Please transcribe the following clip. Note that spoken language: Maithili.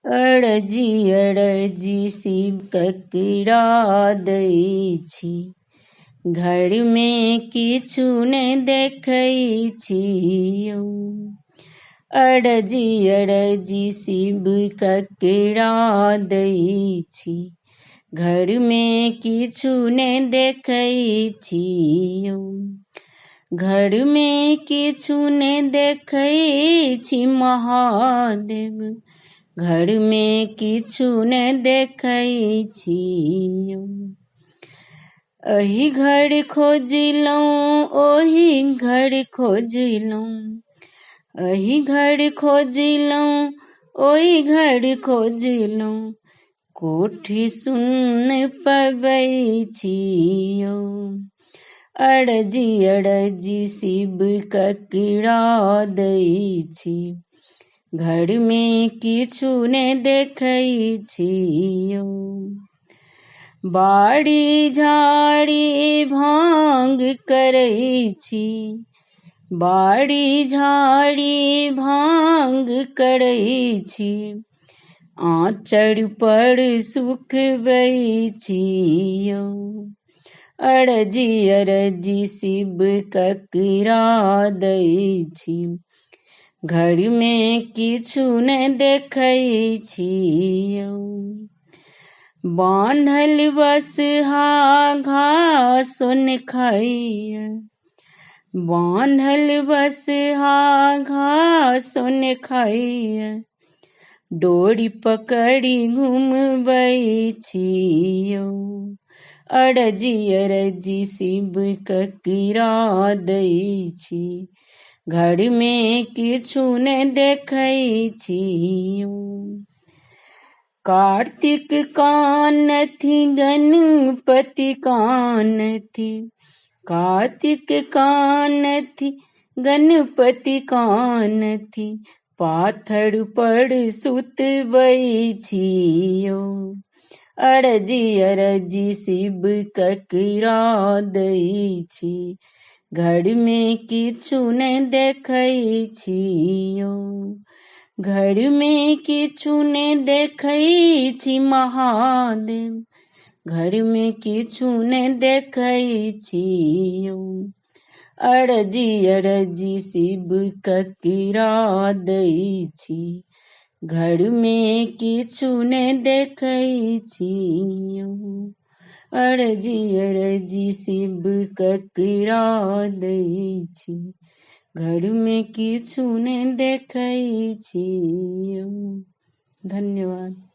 अड़जी अड़जी शिव ककड़ा दै छी, घर में किछु ने देखै छियौ। अड़जी अड़जी शिव ककड़ा दै छी, घर में किछु ने देखै छियौ। घर में किछु ने देखै छी महादेव, घर में किछु ने देखै छियौ। एहि घर खोजलहुँ ओहि घर खोजलहुँ, एहि घर खोजलहुँ ओहि घर खोजलहुँ, कोठी सुन पबै छियौ। अड़जी अड़जी शिव ककड़ा दै छी, घर में किछु ने देखै छियौ। बाड़ी झाड़ी भांग करै छी, बाड़ी झाड़ी भांग करै छी, आँचर पर सुखबै छियौ। अड़जी अड़जी शिव ककड़ा दै छी, घर में किछु ने देखै छियौ। बान्हल बसहा घासो ने खाइए, बान्हल बसहा घासो ने खाइए, डोरी पकड़ी घुमबै छियौ। अड़जी अड़जी शिव ककड़ा दै छी, घर में किछु ने देखै छियौ। कार्तिक कानथि गणपति कानथि, कार्तिक कानथि गणपति कानथि, पाथर पर सुतबै छियौ। अड़जी अड़जी शिव ककड़ा दै छी, घर में किछु ने देखै छियौ। घर में किछु ने देखै छी महादेव, घर में किछु ने देखै छियौ। अड़जी अड़जी शिव ककड़ा दै छी, घर में किछु ने देखै छियौ। अड़जी अड़जी शिव ककड़ा दै छी, घर में किछु ने देखै छियौ। धन्यवाद।